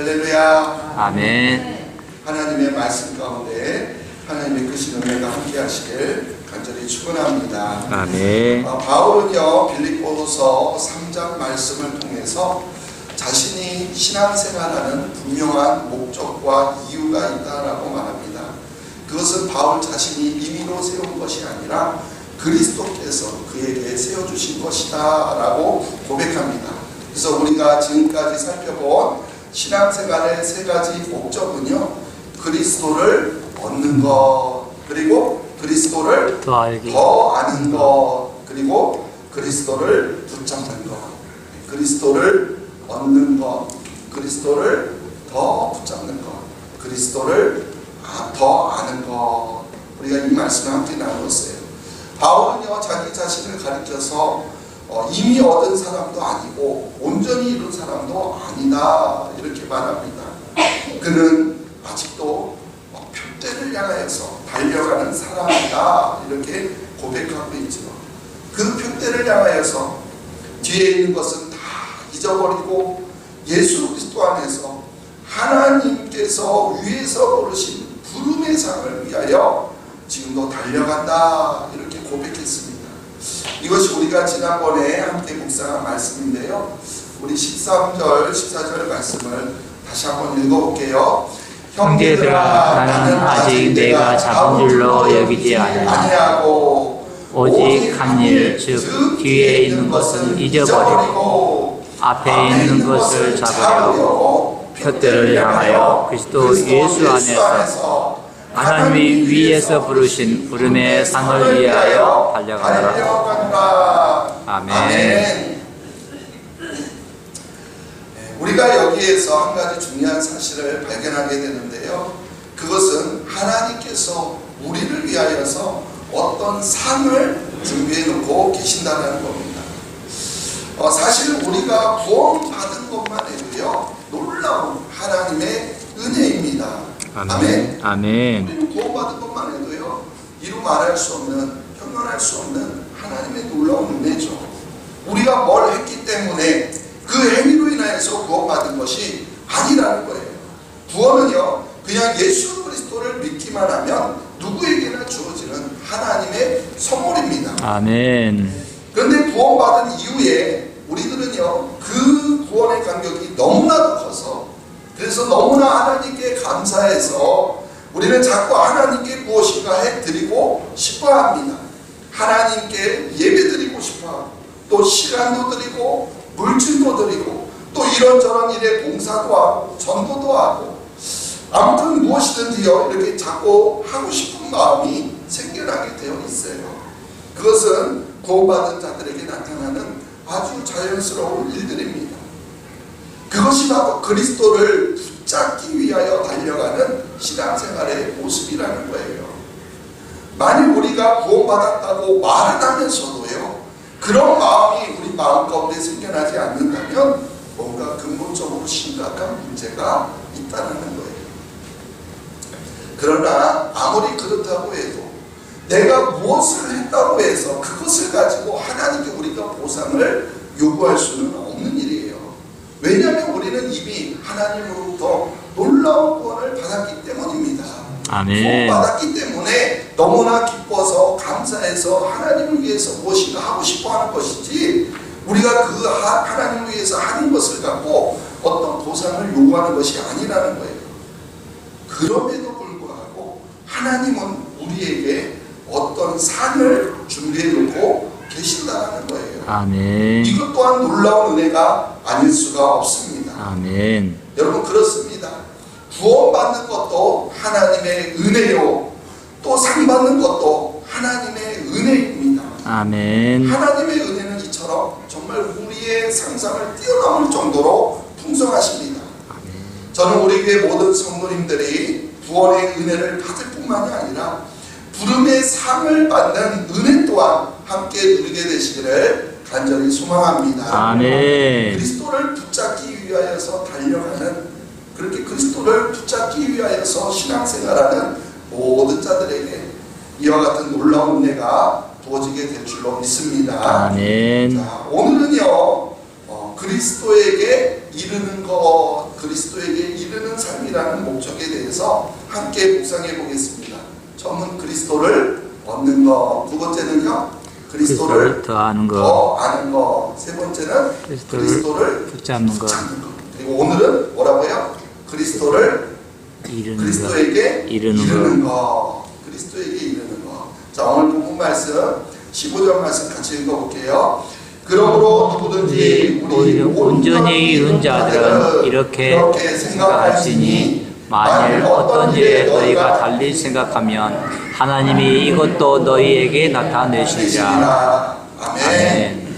할렐루야. 아멘. 하나님의 말씀 가운데 하나님의 크신 은혜가 함께 하시길 간절히 축원합니다. 아멘. 바울은요 빌립보서 3장 말씀을 통해서 자신이 신앙생활하는 분명한 목적과 이유가 있다라고 말합니다. 그것은 바울 자신이 임의로 세운 것이 아니라 그리스도께서 그에게 세워주신 것이다 라고 고백합니다. 그래서 우리가 지금까지 살펴본 신앙생활의 세 가지 목적은요, 그리스도를 얻는 것, 그리고 그리스도를 더 알기. 더 아는 것, 그리고 그리스도를 붙잡는 것. 그리스도를 얻는 것, 그리스도를 더 붙잡는 것, 그리스도를 더 아는 것. 우리가 이 말씀을 함께 나눴어요. 바울은요 자기 자신을 가리켜서 이미 얻은 사람도 아니고 온전히 이룬 사람도 아니다 이렇게 말합니다. 그는 아직도 표대를 향하여서 달려가는 사람이다 이렇게 고백하고 있죠. 그 표대를 향하여서 뒤에 있는 것은 다 잊어버리고 예수 그리스도 안에서 하나님께서 위에서 부르신 부름의 상을 위하여 지금도 달려간다 이렇게 고백했습니다. 이것이 우리가 지난번에 함께 묵상한 말씀인데요, 우리 13절 14절 말씀을 다시 한번 읽어볼게요. 형제들아, 나는 아직 내가 잡은 줄로 여기지 아니하고 오직 한 일, 즉 뒤에 있는 것은 잊어버리고 앞에 있는 것을 잡으려고 표대를 향하여 그리스도 예수 안에서 하나님이 위에서 부르신 부름의 상을 위하여 달려가노라. 아멘. 우리가 여기에서 한 가지 중요한 사실을 발견하게 되는데요, 그것은 하나님께서 우리를 위하여서 어떤 상을 준비해 놓고 계신다는 겁니다. 사실 우리가 구원받은 것만 해도요 놀라운 하나님의 은혜입니다. 아멘. 아멘. 우리는 구원받은 것만 해도요 이루 말할 수 없는, 표현할 수 없는 하나님의 놀라운 은혜죠. 우리가 뭘 했기 때문에 그 행위로 인하여서 구원받은 것이 아니라는 거예요. 구원은요 그냥 예수 그리스도를 믿기만 하면 누구에게나 주어지는 하나님의 선물입니다. 아멘. 그런데 구원받은 이후에 우리들은요 그 구원의 간격이 너무나도 커서, 그래서 너무나 하나님께 감사해서 우리는 자꾸 하나님께 무엇인가 해드리고 싶어합니다. 하나님께 예배드리고 싶어하고 또 시간도 드리고 물질도 드리고 또 이런저런 일에 봉사도 하고 전도도 하고 아무튼 무엇이든지요 이렇게 자꾸 하고 싶은 마음이 생겨나게 되어 있어요. 그것은 구원받은 자들에게 나타나는 아주 자연스러운 일들입니다. 그것이 바로 그리스도를 붙잡기 위하여 달려가는 신앙생활의 모습이라는 거예요. 만일 우리가 구원받았다고 말을 하면서도요 그런 마음이 우리 마음 가운데 생겨나지 않는다면 뭔가 근본적으로 심각한 문제가 있다는 거예요. 그러나 아무리 그렇다고 해도 내가 무엇을 했다고 해서 그것을 가지고 하나님께 우리가 보상을 요구할 수는 없는 일이에요. 왜냐하면 우리는 이미 하나님으로부터 놀라운 구원을 받았기 때문입니다. 아멘. 구원받았기 때문에 너무나 기뻐서 감사해서 하나님을 위해서 무엇인가 하고 싶어하는 것이지, 우리가 그 하나님을 위해서 하는 것을 갖고 어떤 보상을 요구하는 것이 아니라는 거예요. 그럼에도 불구하고 하나님은 우리에게 어떤 상을 준비해 놓고 계신다는 거예요. 아멘. 이것 또한 놀라운 은혜가 아닐 수가 없습니다. 아멘. 여러분 그렇습니다. 구원받는 것도 하나님의 은혜요, 또 상 받는 것도 하나님의 은혜입니다. 아멘. 하나님의 은혜는 이처럼 정말 우리의 상상을 뛰어넘을 정도로 풍성하십니다. 저는 우리 교회 모든 성도님들이 구원의 은혜를 받을 뿐만이 아니라 부름의 상을 받는 은혜 또한 함께 누리게 되시기를 간절히 소망합니다. 아멘. 그리스도를 붙잡기 위하여서 달려가는, 그렇게 그리스도를 붙잡기 위하여서 신앙생활하는 모든 자들에게 이와 같은 놀라운 은혜가 부어지게 될 줄로 믿습니다. 아멘. 자, 오늘은요 그리스도에게 이르는 것, 그리스도에게 온전이라는 목적에 대해서 함께 묵상해 보겠습니다. 처음은 그리스도를 얻는 것, 두 번째는요 그리스도를 더 아는 것, 더 아는 것, 세 번째는 그리스도를 붙잡는 것, 그리고 오늘은 뭐라고요? 그리스도를 그리스도에게 이르는 것. 그리스도에게 이르는 것. 자, 오늘 본문 말씀 15절 말씀 같이 읽어볼게요. 그러므로 누구든지 우리 온전히 이룬 자들은 이렇게 생각할지니 만일 어떤 일에 너희가 달리 생각하면 하나님이 이것도 너희에게 나타내시리라. 아멘.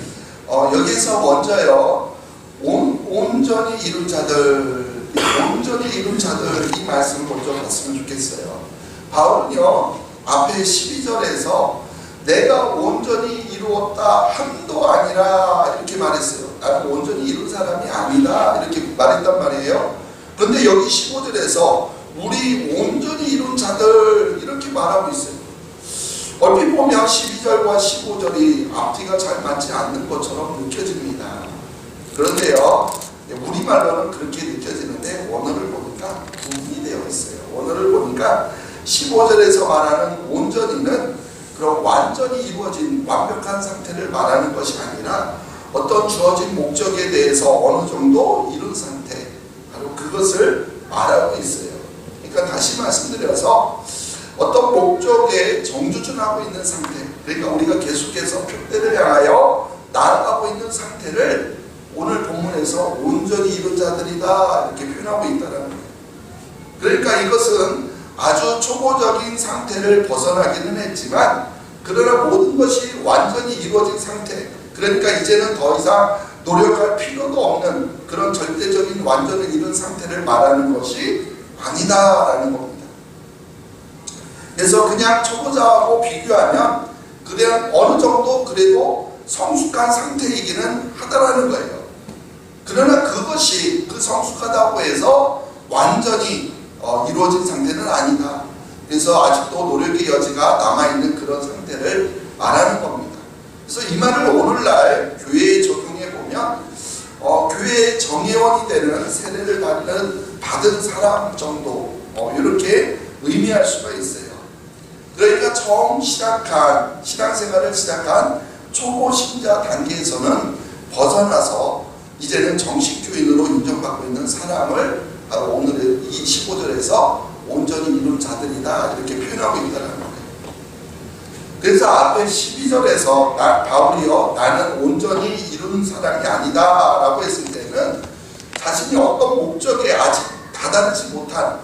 여기서 먼저요 온전히 이룬 자들, 온전히 이룬 자들 이 말씀을 먼저 봤으면 좋겠어요. 바울은요 앞에 12절에서 내가 온전히 이루었다 함도 아니라 이렇게 말했어요. 나는 온전히 이룬 사람이 아니다 이렇게 말했단 말이에요. 그런데 여기 15절에서 우리 온전히 이룬 자들 이렇게 말하고 있어요. 얼핏 보면 12절과 15절이 앞뒤가 잘 맞지 않는 것처럼 느껴집니다. 그런데요 우리말로는 그렇게 느껴지는데 원어를 보니까 구분이 되어 있어요. 원어를 보니까 15절에서 말하는 온전히는 그런 완전히 이루어진 완벽한 상태를 말하는 것이 아니라 어떤 주어진 목적에 대해서 어느 정도 이룬 상태, 바로 그것을 말하고 있어요. 그러니까 다시 말씀드려서 어떤 목적에 정주준하고 있는 상태, 그러니까 우리가 계속해서 표대를 향하여 나아가고 있는 상태를 오늘 본문에서 온전히 이룬 자들이다 이렇게 표현하고 있다는 거예요. 그러니까 이것은 아주 초보적인 상태를 벗어나기는 했지만 그러나 모든 것이 완전히 이루어진 상태, 그러니까 이제는 더 이상 노력할 필요도 없는 그런 절대적인 완전을 이룬 상태를 말하는 것이 아니다라는 겁니다. 그래서 그냥 초보자하고 비교하면 그냥 어느 정도 그래도 성숙한 상태이기는 하다라는 거예요. 그러나 그것이 그 성숙하다고 해서 완전히 이루어진 상태는 아니다. 그래서 아직도 노력의 여지가 남아있는 그런 상태를 말하는 겁니다. 그래서 이 말을 오늘날 교회에 적용해 보면 교회의 정회원이 되는 세례를 받은 사람 정도 이렇게 의미할 수가 있어요. 그러니까 처음 시작한 신앙생활을 시작한 초보 신자 단계에서는 벗어나서 이제는 정식 교인으로 인정받고 있는 사람을 바로 오늘의 이 15절에서 온전히 이룬 자들이다 이렇게 표현하고 있다는 거예요. 그래서 앞에 12절에서 바울이요 나는 온전히 이룬 사람이 아니다 라고 했을 때는 자신이 어떤 목적에 아직 다다르지 못한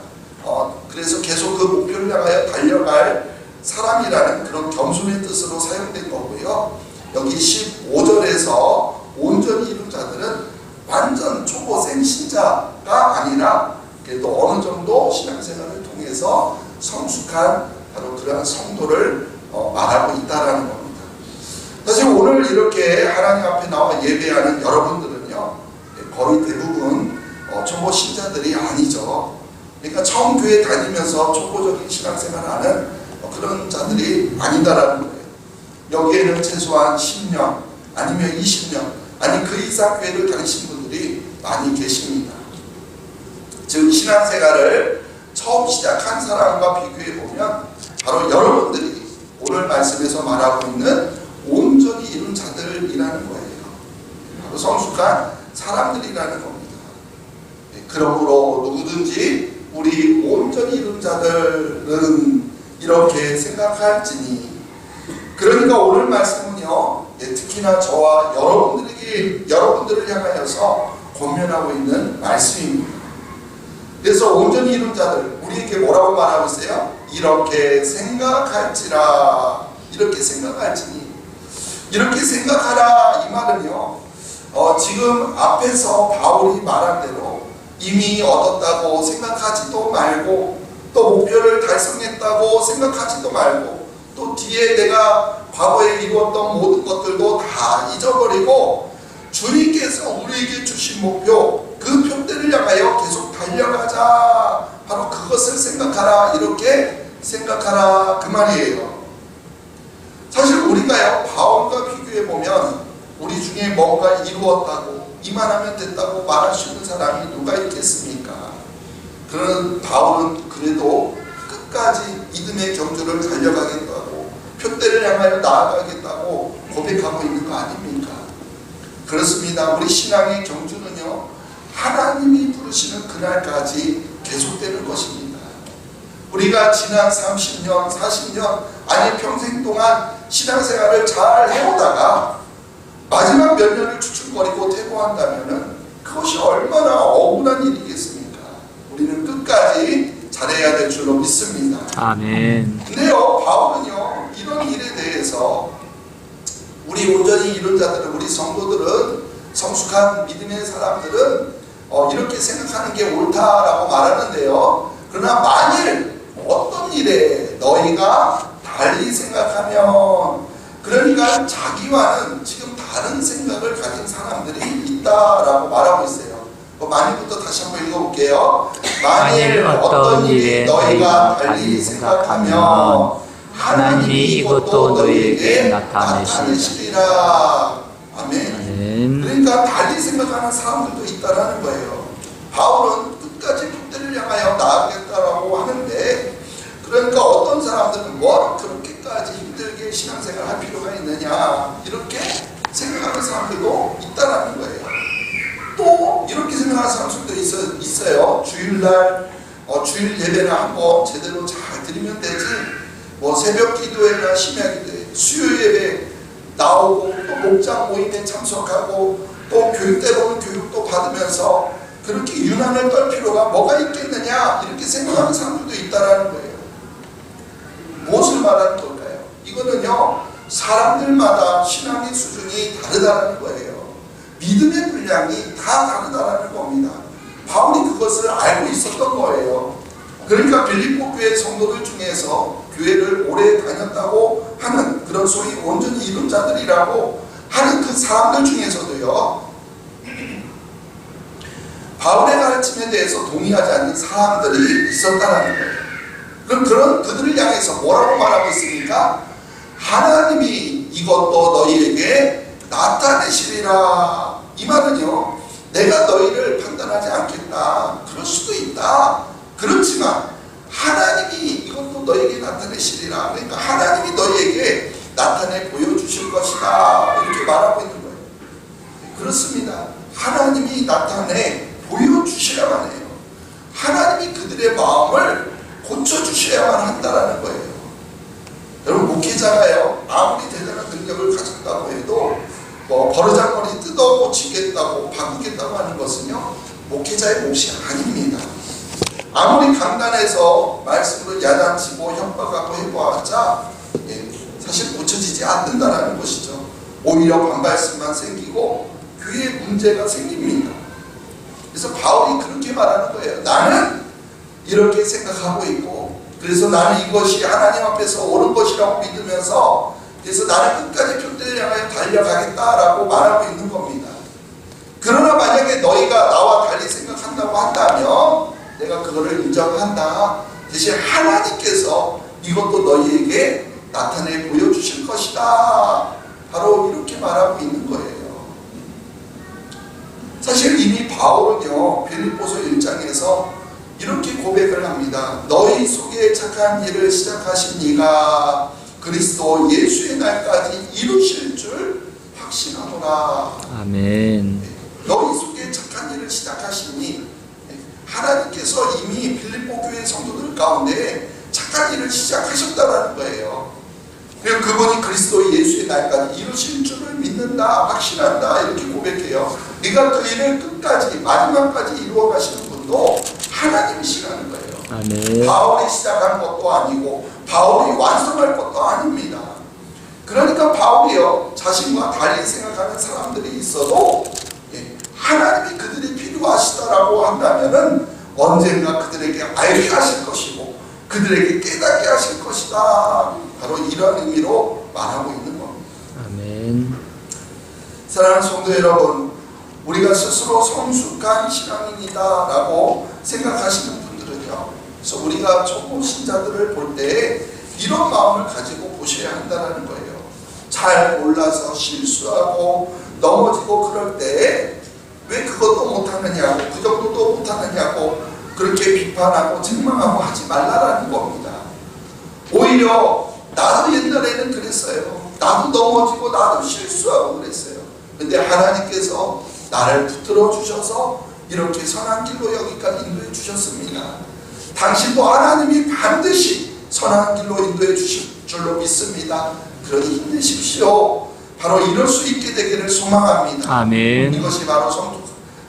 그래서 계속 그 목표를 향하여 달려갈 사람이라는 그런 겸손의 뜻으로 사용된 거고요. 여기 15절에서 온전히 이룬 자들은 완전 초보생 신자가 아니라 그래도 어느 정도 신앙생활을 통해서 성숙한 바로 그러한 성도를 말하고 있다라는 겁니다. 사실 오늘 이렇게 하나님 앞에 나와 예배하는 여러분들은요 거의 대부분 초보 신자들이 아니죠. 그러니까 처음 교회 다니면서 초보적인 신앙생활하는 그런 자들이 아니다라는 거예요. 여기에는 최소한 10년 아니면 20년 아니 그 이상 교회를 다니신 분들이 많이 계십니다. 즉 신앙생활을 처음 시작한 사람과 비교해보면 바로 여러분들이 오늘 말씀에서 말하고 있는 온전히 이룬 자들이라는 거예요. 바로 성숙한 사람들이라는 겁니다. 그러므로 누구든지 우리 온전히 이룬 자들은 이렇게 생각할지니, 그러니까 오늘 말씀은요 특히나 저와 여러분들을 향하여서 권면하고 있는 말씀입니다. 그래서 온전히 이룬 자들 우리에게 뭐라고 말하고 있어요? 이렇게 생각할지라, 이렇게 생각할지니, 이렇게 생각하라 이 말은요 지금 앞에서 바울이 말한 대로 이미 얻었다고 생각하지도 말고 또 목표를 달성했다고 생각하지도 말고 또 뒤에 내가 과거에 이루었던 모든 것들도 다 잊어버리고 주님께서 우리에게 주신 목표 그 표대를 향하여 계속 달려가자, 바로 그것을 생각하라, 이렇게 생각하라 그 말이에요. 사실 우리가요 바울과 비교해보면 우리 중에 뭔가 이루었다고 이만하면 됐다고 말할 수 있는 사람이 누가 있겠습니까? 그런 바울은 그래도 끝까지 믿음의 경주를 달려가겠다고, 표대를 향하여 나아가겠다고 고백하고 있는 거 아닙니까? 그렇습니다. 우리 신앙의 경주는요, 하나님이 부르시는 그날까지 계속되는 것입니다. 우리가 지난 30년, 40년, 아니 평생 동안 신앙생활을 잘 해오다가 마지막 몇 년을 추측거리고 퇴보한다면 그것이 얼마나 억울한 일이겠습니까? 우리는 끝까지 잘해야 될 줄로 믿습니다. 아멘. 근데요, 바울은요, 이런 일에 대해서 우리 온전히 이룬 자들은, 우리 성도들은, 성숙한 믿음의 사람들은 이렇게 생각하는 게 옳다라고 말하는데요. 그러나 만일 어떤 일에 너희가 달리 생각하면, 그러니까 자기와는 지금 다른 생각을 가진 사람들이 있다라고 말하고 있어요. 만일부터 다시 한번 읽어볼게요. 만일 어떤 일에 너희가 달리 생각하면 하나님이 이것도 너희에게 나타내시리라. 아멘. 그러니까 달리 생각하는 사람들도 있다라는 거예요. 바울은 끝까지 표대를 향하여 나아가겠다라고 하는데, 그러니까 어떤 사람들은 뭐 그렇게까지 힘들게 신앙생활 할 필요가 있느냐, 이렇게 생각하는 사람들도 있다라는 거예요. 또 이렇게 생각하는 사람들도 있어요. 주일날 주일 예배를 한번 제대로 잘 드리면 되지, 뭐 새벽 기도회나 심야 기도회, 수요 예배 나오고 또 목장 모임에 참석하고 또 교육대로는 교육도 받으면서 그렇게 유난을 떨 필요가 뭐가 있겠느냐, 이렇게 생각하는 사람들도 있다라는 거예요. 무엇을 말하는 걸까요? 이거는요, 사람들마다 신앙의 수준이 다르다는 거예요. 믿음의 분량이 다 다르다는 겁니다. 바울이 그것을 알고 있었던 거예요. 그러니까 빌립보 교회 성도들 중에서 교회를 오래 다녔다고 하는, 그런 소위 온전히 이룬 자들이라고 하는 그 사람들 중에서도요, 바울의 가르침에 대해서 동의하지 않는 사람들이 있었다는 거예요. 그럼 그런 그들을 향해서 뭐라고 말하고 있습니까? 하나님이 이것도 너희에게 나타내시리라. 이 말은요, 내가 너희를 판단하지 않겠다, 그럴 수도 있다. 그렇지만 하나님이 이것도 너희에게 나타내시리라. 그러니까 하나님이 너희에게 나타내 보여주실 것이다, 이렇게 말하고 있는 거예요. 그렇습니다. 하나님이 나타내 보여주셔야만 해요. 하나님이 그들의 마음을 고쳐주셔야만 한다라는 거예요. 여러분, 목회자가요, 아무리 대단한 능력을 가졌다고 해도 뭐 버르장머리 뜯어 고치겠다고 바꾸겠다고 하는 것은요, 목회자의 몫이 아닙니다. 아무리 강단해서 말씀으로 야단치고 협박하고 해보았자 사실 고쳐지지 않는다라는 것이죠. 오히려 반발심만 생기고 교회에 문제가 생깁니다. 그래서 바울이 그렇게 말하는 거예요. 나는 이렇게 생각하고 있고, 그래서 나는 이것이 하나님 앞에서 옳은 것이라고 믿으면서, 그래서 나는 끝까지 표대를 향하여 달려가겠다라고 말하고 있는 겁니다. 그러나 만약에 너희가 나와 달리 생각한다고 한다면 내가 그거를 인정한다. 대신 하나님께서 이것도 너희에게 나타내 보여주실 것이다. 바로 이렇게 말하고 있는 거예요. 사실 이미 바울은요, 빌립보서 1장에서 이렇게 고백을 합니다. 너희 속에 착한 일을 시작하신 이가 그리스도 예수의 날까지 이루실 줄 확신하노라. 아멘. 너희 속에 착한 일을 시작하시니, 하나님께서 이미 빌립보 교회 성도들 가운데 착한 일을 시작하셨다라는 거예요. 그리고 그분이 그리스도 예수의 날까지 이루실 줄을 믿는다, 확신한다, 이렇게 고백해요. 그러니까 그 일을 끝까지 마지막까지 이루어 가시는 분도 하나님이시라는 거예요. 아멘. 바울이 시작한 것도 아니고 바울이 완성할 것도 아닙니다. 그러니까 바울이요, 자신과 달리 생각하는 사람들이 있어도 하나님이 그들이 필요하시다라고 한다면은 언젠가 그들에게 알게 하실 것이고 그들에게 깨닫게 하실 것이다. 바로 이런 의미로 말하고 있는 겁니다. 아멘. 사랑하는 성도 여러분, 우리가 스스로 성숙한 신앙인이다라고 생각하시는 분들은요, 그래서 우리가 초보 신자들을 볼 때 이런 마음을 가지고 보셔야 한다는 거예요. 잘 몰라서 실수하고 넘어지고 그럴 때 왜 그것도 못하느냐고, 그 정도도 못하느냐고 그렇게 비판하고 책망하고 하지 말라라는 겁니다. 오히려 나도 옛날에는 그랬어요. 나도 넘어지고 나도 실수하고 그랬어요. 근데 하나님께서 나를 붙들어 주셔서 이렇게 선한 길로 여기까지 인도해 주셨습니다. 당신도 하나님이 반드시 선한 길로 인도해 주실 줄로 믿습니다. 그러니 힘내십시오. 바로 이럴 수 있게 되기를 소망합니다. 아멘. 이것이 바로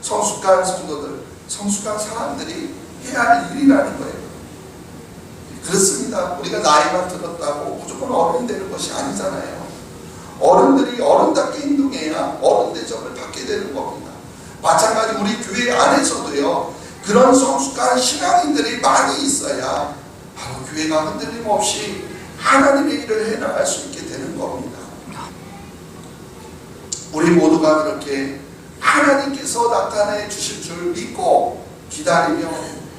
성숙한 성도들, 성숙한 사람들이 해야 할 일이라는 거예요. 그렇습니다. 우리가 나이가 들었다고 무조건 어른이 되는 것이 아니잖아요. 어른들이 어른답게 행동해야 어른 대접을 받게 되는 겁니다. 마찬가지 우리 교회 안에서도요, 그런 성숙한 신앙인들이 많이 있어야 바로 교회가 흔들림 없이 하나님의 일을 해나갈 수 있게 되는 겁니다. 우리 모두가 그렇게 하나님께서 나타내 주실 줄 믿고 기다리며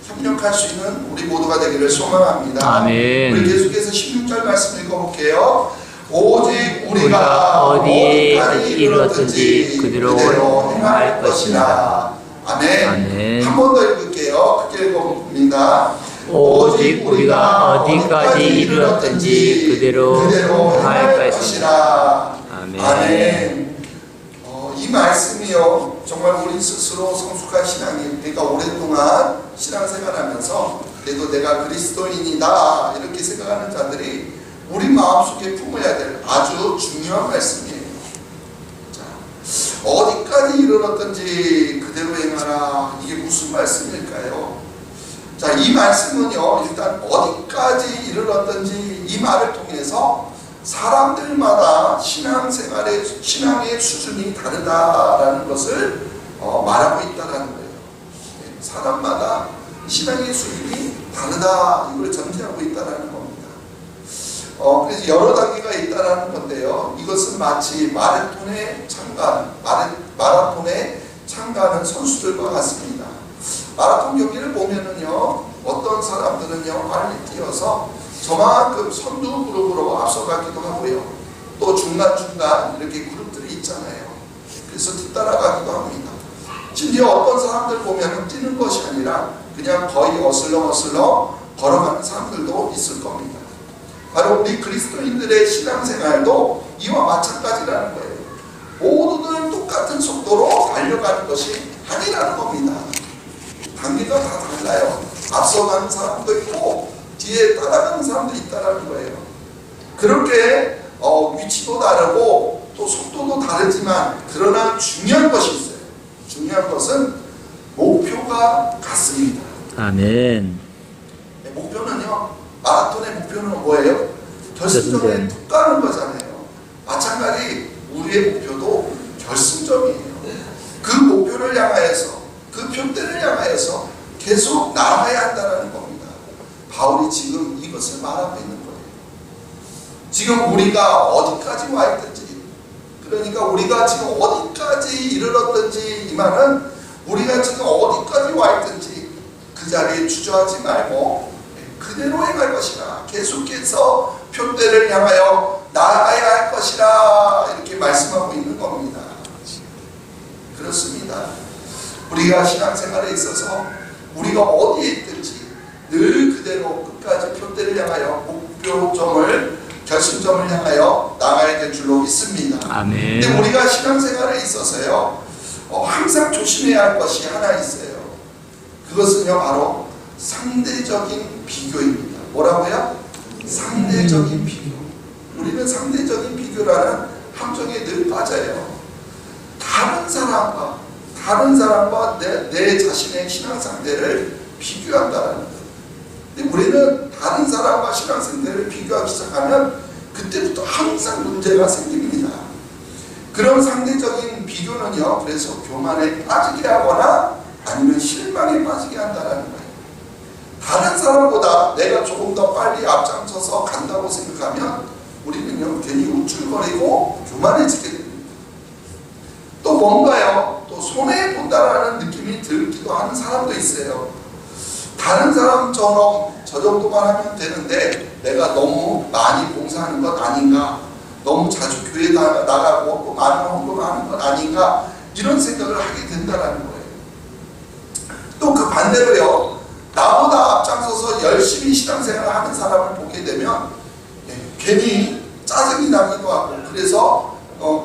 협력할 수 있는 우리 모두가 되기를 소망합니다. 아멘. 우리 계속해서 16절 말씀 읽어볼게요. 오직 우리가 어디에 어디까지 이르렀든지 그대로 행할 것이라. 아멘. 아멘. 한 번 더 읽을게요. 크게 읽어봅니다. 오직 우리가 어디까지 이르렀든지 그대로 행할 것이라. 아멘. 아멘. 이 말씀이요, 정말 우리 스스로 성숙한 신앙인, 그러니까 오랫동안 신앙생활하면서 그래도 내가 그리스도인이다 이렇게 생각하는 자들이 우리 마음속에 품어야 될 아주 중요한 말씀이에요. 자, 어디까지 이르렀든지 그대로 행하라. 이게 무슨 말씀일까요? 자, 이 말씀은요, 일단 어디까지 이르렀든지 이 말을 통해서 사람들마다 신앙생활의 신앙의 수준이 다르다라는 것을 말하고 있다라는 거예요. 사람마다 신앙의 수준이 다르다, 이걸 전제하고 있다라는 겁니다. 그래서 여러 단계가 있다라는 건데요. 이것은 마치 마라톤에 참가하는 선수들과 같습니다. 마라톤 경기를 보면은요, 어떤 사람들은요 빨리 뛰어서 저만큼 선두 그룹으로 앞서가기도 하고요. 또 중간중간 이렇게 그룹들이 있잖아요. 그래서 뒤따라가기도 합니다. 심지어 어떤 사람들 보면 뛰는 것이 아니라 그냥 거의 어슬렁어슬렁 걸어가는 사람들도 있을 겁니다. 바로 우리 그리스도인들의 신앙생활도 이와 마찬가지라는 거예요. 모두들 똑같은 속도로 달려가는 것이 아니라는 겁니다. 단계가 다 달라요. 앞서가는 사람도 있고 뒤에 따라가는 사람도 있다는 거예요. 그렇게 위치도 다르고 또 속도도 다르지만 그러나 중요한 것이 있어요. 중요한 것은 목표가 같습니다. 아멘. 목표는요, 마라톤의 목표는 뭐예요? 결승점에 툭 가는 거잖아요. 마찬가지 우리의 목표도 결승점이에요. 그 목표를 향하여서, 그 표대를 향하여서 계속 나아가야 한다는 겁니다. 바울이 지금 이것을 말하고 있는 거예요. 지금 우리가 어디까지 와 있든지, 그러니까 우리가 지금 어디까지 이르렀든지, 이 말은 우리가 지금 어디까지 와 있든지 그 자리에 주저하지 말고 그대로 행할 것이라, 계속해서 표대를 향하여 나아가야 할 것이라, 이렇게 말씀하고 있는 겁니다. 그렇습니다. 우리가 신앙생활에 있어서 우리가 어디에 있든지 늘 그대로 끝까지 표대를 향하여 목표점을, 결승점을 향하여 나가야 될 줄로 믿습니다. 아멘. 근데 우리가 신앙생활에 있어서요, 항상 조심해야 할 것이 하나 있어요. 그것은요, 바로 상대적인 비교입니다. 뭐라고요? 상대적인 비교. 우리는 상대적인 비교라는 함정에 늘 빠져요. 다른 사람과 내 자신의 신앙 상태를 비교한다는 거예요. 근데 우리는 다른 사람과 신앙 상태를 비교하기 시작하면 그때부터 항상 문제가 생깁니다. 그런 상대적인 비교는요, 그래서 교만에 빠지게 하거나 아니면 실망에 빠지게 한다는 거예요. 다른 사람보다 내가 조금 더 빨리 앞장서서 간다고 생각하면 우리는요, 괜히 우쭐거리고 교만해지게 됩니다. 또 뭔가요, 또 손해본다라는 느낌이 들기도 하는 사람도 있어요. 다른 사람처럼 저 정도만 하면 되는데 내가 너무 많이 봉사하는 것 아닌가, 너무 자주 교회 나가고 또 많은 헌금하는 것 아닌가, 이런 생각을 하게 된다는 거예요. 또 그 반대로요, 열심히 신앙생활을 하는 사람을 보게 되면 괜히 짜증이 나기도 하고, 그래서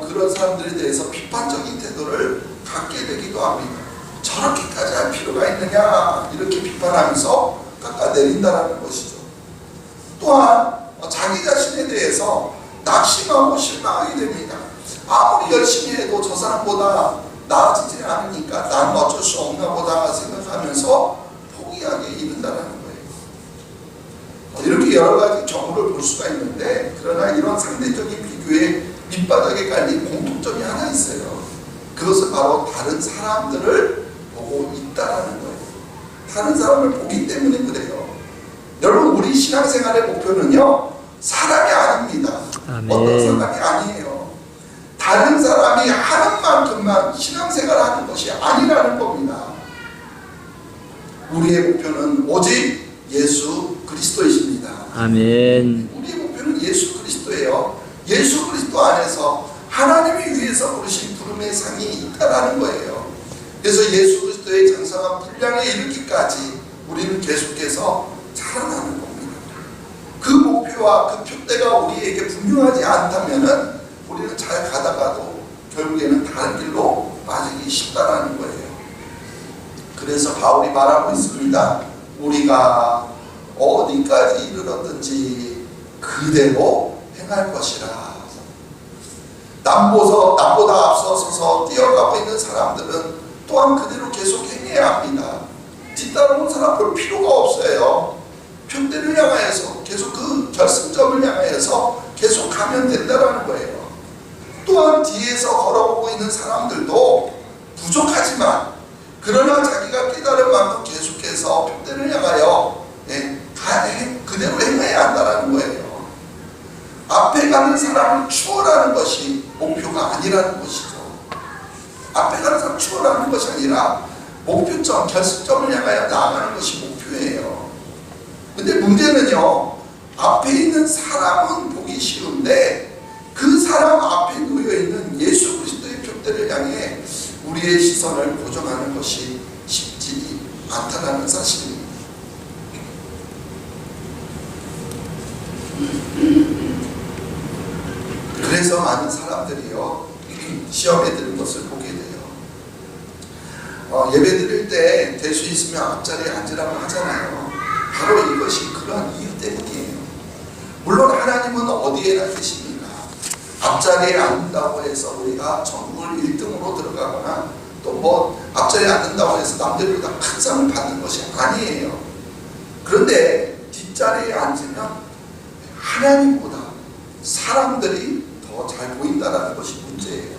그런 사람들에 대해서 비판적인 태도를 갖게 되기도 합니다. 저렇게까지 할 필요가 있느냐, 이렇게 비판하면서 깎아내린다는 것이죠. 또한 자기 자신에 대해서 낙심하고 실망하게 됩니다. 아무리 열심히 해도 저 사람보다 나아지지 않으니까 난 어쩔 수 없나 보다 생각하면서 포기하게 이른다는 거예요. 이렇게 여러 가지 경우를 볼 수가 있는데, 그러나 이런 상대적인 비교에 밑바닥에 깔린 공통점이 하나 있어요. 그것은 바로 다른 사람들을 보고 있다라는 거예요. 다른 사람을 보기 때문에 그래요. 여러분, 우리 신앙생활의 목표는요, 사람이 아닙니다. 아멘. 어떤 사람이 아니에요. 다른 사람이 하는 만큼만 신앙생활하는 것이 아니라는 겁니다. 우리의 목표는 오직 예수 그리스도이십니다. 아멘. 우리의 목표는 예수 그리스도예요. 예수 그리스도 안에서 하나님이 위해서 부르신 부름의 상이 있다라는 거예요. 그래서 예수 그리스도의 장성한 분량에 이르기까지 우리는 계속해서 자라나는 겁니다. 그 목표와 그 표대가 우리에게 분명하지 않다면은 우리는 잘 가다가도 결국에는 다른 길로 빠지기 쉽다라는 거예요. 그래서 바울이 말하고 있습니다. 우리가 어디까지 이르렀든지 그대로 행할 것이라. 남보다 앞서서서 뛰어가고 있는 사람들은 또한 그대로 계속 행해야 합니다. 뒤따르는 사람 볼 필요가 없어요. 표대를 향하여서 계속 그 결승점을 향하여서 계속 가면 된다는 거예요. 또한 뒤에서 걸어오고 있는 사람들도 부족하지만, 그러나 자기가 깨달은 만큼 계속해서 표대를 향하여 그대로 행해야 한다는 거예요. 앞에 가는 사람을 추월하는 것이 목표가 아니라는 것이죠. 앞에 가는 사람을 추월하는 것이 아니라 목표점, 결승점을 향하여 나아가는 것이 목표예요. 근데 문제는요, 앞에 있는 사람은 보기 쉬운데 그 사람 앞에 놓여있는 예수 그리스도의 표대를 향해 우리의 시선을 고정하는 것이 쉽지 않다는 사실입니다. 그래서 많은 사람들이요, 시험에 드는 것을 보게 돼요. 예배 드릴 때 될 수 있으면 앞자리에 앉으라고 하잖아요. 바로 이것이 그런 이유 때문이에요. 물론 하나님은 어디에나 계십니다. 앞자리에 앉는다고 해서 우리가 전국을 1등으로 들어가거나 또 뭐 앞자리에 앉는다고 해서 남들보다 큰 상을 받는 것이 아니에요. 그런데 뒷자리에 앉으면 하나님보다 사람들이 더 잘 보인다는 것이 문제예요.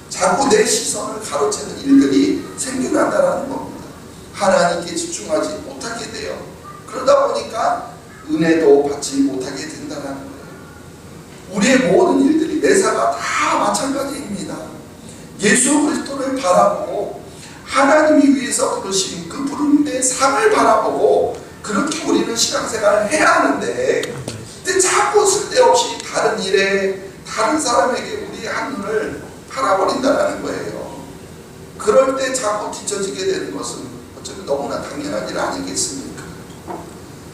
자꾸 내 시선을 가로채는 일들이 생겨난다는 겁니다. 하나님께 집중하지 못하게 돼요. 그러다 보니까 은혜도 받지 못하게 된다는 거예요. 우리의 모든 일들이, 매사가 다 마찬가지입니다. 예수 그리스도를 바라보고 하나님이 위해서 부르신 그 부름의 상을 바라보고 그렇게 우리는 신앙생활을 해야 하는데, 근데 자꾸 쓸데없이 다른 일에, 다른 사람에게 우리의 한눈을 팔아버린다는 거예요. 그럴 때 자꾸 뒤처지게 되는 것은 어쩌면 너무나 당연한 일 아니겠습니까?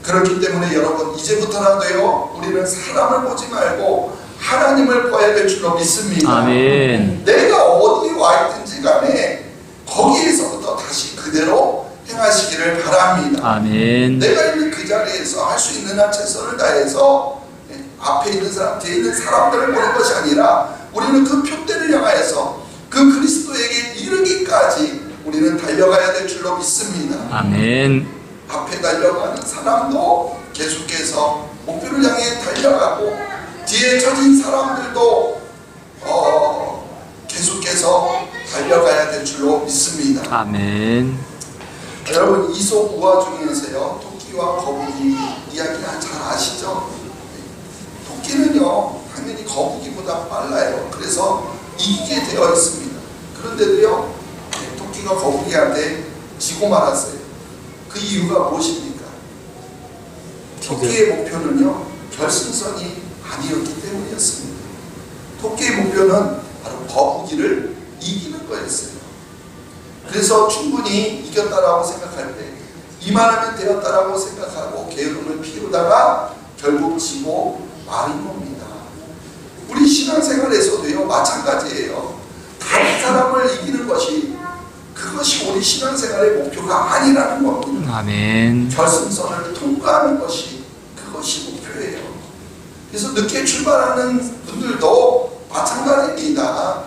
그렇기 때문에 여러분, 이제부터라도요, 우리는 사람을 보지 말고 하나님을 봐야 될 줄로 믿습니다. 아멘. 내가 어디에 와 있든지 간에 거기에서부터 다시 그대로 행하시기를 바랍니다. 아멘. 내가 있는 그 자리에서 할 수 있는 한 최선을 다해서 앞에 있는 사람, 뒤에 있는 사람들을 보는 것이 아니라 우리는 그 표대를 향하여서 그 그리스도에게 이르기까지 우리는 달려가야 될 줄로 믿습니다. 아멘. 앞에 달려가는 사람도 계속해서 목표를 향해 달려가고, 뒤에 처진 사람들도 계속해서 달려가야 될 줄로 믿습니다. 아멘. 여러분, 이솝 우화 중에서요, 토끼와 거북이 이야기 잘 아시죠? 토끼는요, 당연히 거북이보다 빨라요. 그래서 이기게 되어 있습니다. 그런데도요, 토끼가 거북이한테 지고 말았어요. 그 이유가 무엇입니까? 토끼의 목표는요, 결승선이 아니었기 때문이었습니다. 토끼의 목표는 바로 거북이를 이기는 거였어요. 그래서 충분히 이겼다라고 생각할 때 이만하면 되었다라고 생각하고 게으름을 피우다가 결국 지고 마른 겁니다. 우리 신앙생활에서도요 마찬가지예요. 다른 사람을 이기는 것이 그것이 우리 신앙생활의 목표가 아니라는 겁니다. 아멘. 결승선을 통과하는 것이 그것이 목표예요. 그래서 늦게 출발하는 분들도 마찬가지입니다.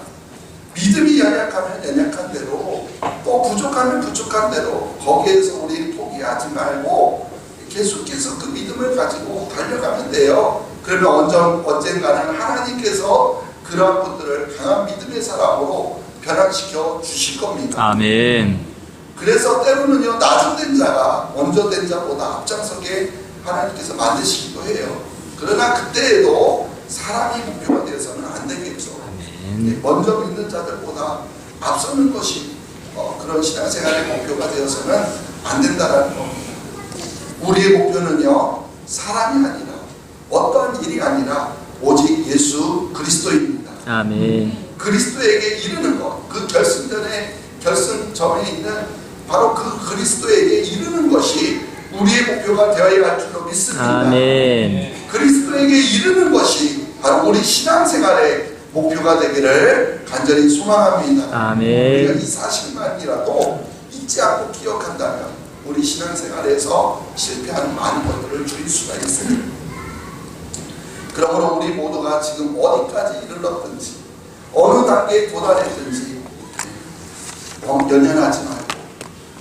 믿음이 연약하면 연약한 대로 또 부족하면 부족한 대로 거기에서 우리 포기하지 말고 계속해서 그 믿음을 가지고 달려가면 돼요. 그러면 언젠가는 하나님께서 그러한 분들을 강한 믿음의 사람으로 변화시켜 주실 겁니다. 아멘. 그래서 때로는요 낮은 된 자가 먼저 된 자보다 앞장서게 하나님께서 만드시기도 해요. 그러나 그때에도 사람이 목표가 되어서는 안 되겠죠. 아멘. 먼저 믿는 자들보다 앞서는 것이 그런 신앙생활의 목표가 되어서는 안 된다는 겁니다. 우리의 목표는요 사람이 아니라 어떠한 일이 아니라 오직 예수 그리스도입니다. 아멘. 그리스도에게 이르는 것, 그 결승점에 있는 바로 그 그리스도에게 이르는 것이 우리의 목표가 되어야 할 줄로 믿습니다. 아멘. 그리스도에게 이르는 것이 바로 우리 신앙생활의 목표가 되기를 간절히 소망합니다. 아멘. 우리가 이 사실만이라도 잊지 않고 기억한다면 우리 신앙생활에서 실패하는 많은 것들을 줄일 수가 있습니다. 그러므로 우리 모두가 지금 어디까지 이르렀든지 어느 단계에 도달했든지 연연하지 말고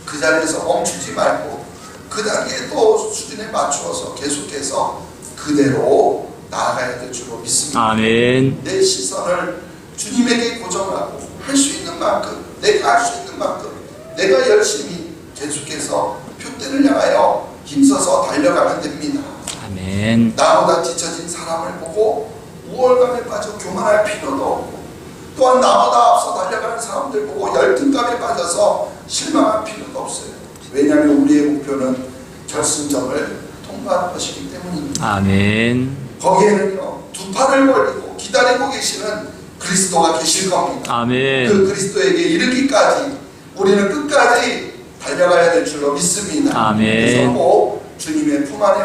그 자리에서 멈추지 말고 그 단계에 또 수준에 맞추어서 계속해서 그대로 나아가야 될 줄로 믿습니다. 아멘. 내 시선을 주님에게 고정하고 할 수 있는 만큼 내가 할 수 있는 만큼 내가 열심히 계속해서 표대를 향하여 힘써서 달려가면 됩니다. 아멘. 나보다 뒤처진 사람을 보고 우월감에 빠져 교만할 필요도 없고 또한 나보다 앞서 달려가는 사람들 보고 열등감에 빠져서 실망할 필요도 없어요. 왜냐하면 우리의 목표는 결승점을 통과하는 것이기 때문입니다. 아멘. 거기에는요 두 팔을 벌리고 기다리고 계시는 그리스도가 계실 겁니다. 아멘. 그 그리스도에게 이르기까지 우리는 끝까지 달려가야 될 줄로 믿습니다. 아멘. 그래서 꼭 주님의 품 안에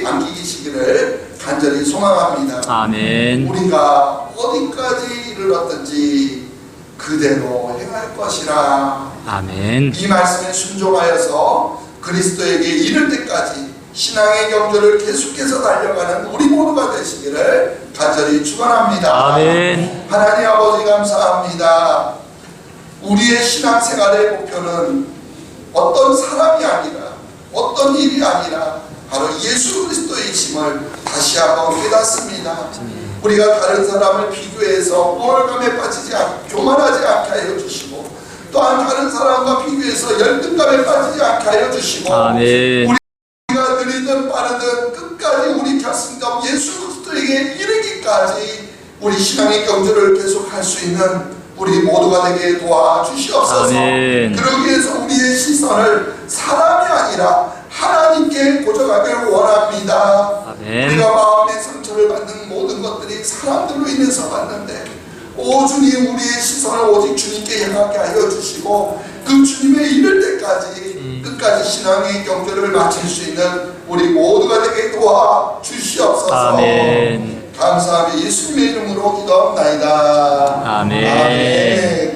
안기시기를 간절히 소망합니다. 아멘. 우리가 어디까지 이르렀든지 그대로 행할 것이라. 아멘. 이 말씀에 순종하여서 그리스도에게 이를 때까지 신앙의 경주를 계속해서 달려가는 우리 모두가 되시기를 간절히 축원합니다. 아멘. 하나님 아버지 감사합니다. 우리의 신앙생활의 목표는 어떤 사람이 아니라 어떤 일이 아니라 바로 예수 그리스도이심을 다시 한번 깨닫습니다. 우리가 다른 사람을 비교해서 우월감에 빠지지 않고 교만하지 않게 하여 주시고 또한 다른 사람과 비교해서 열등감에 빠지지 않게 하여 주시고 아멘. 우리가 느리든 빠르든 끝까지 우리 결승점 예수 그리스도에게 이르기까지 우리 신앙의 경주를 계속할 수 있는 우리 모두가 되게 도와주시옵소서. 아멘. 그러기 위해서 우리의 시선을 사람이 아니라 하나님께 고정하길 원합니다. 아멘. 우리가 마음의 상처를 받는 모든 것들이 사람들로 인해서 받는데 오 주님 우리의 시선을 오직 주님께 향하게 하여 주시고 그 주님에 이를 때까지 끝까지 신앙의 경주를 마칠 수 있는 우리 모두가 되게 도와주시옵소서. 아멘. 감사하며 예수님의 이름으로 기도합나이다. 아멘. 아멘.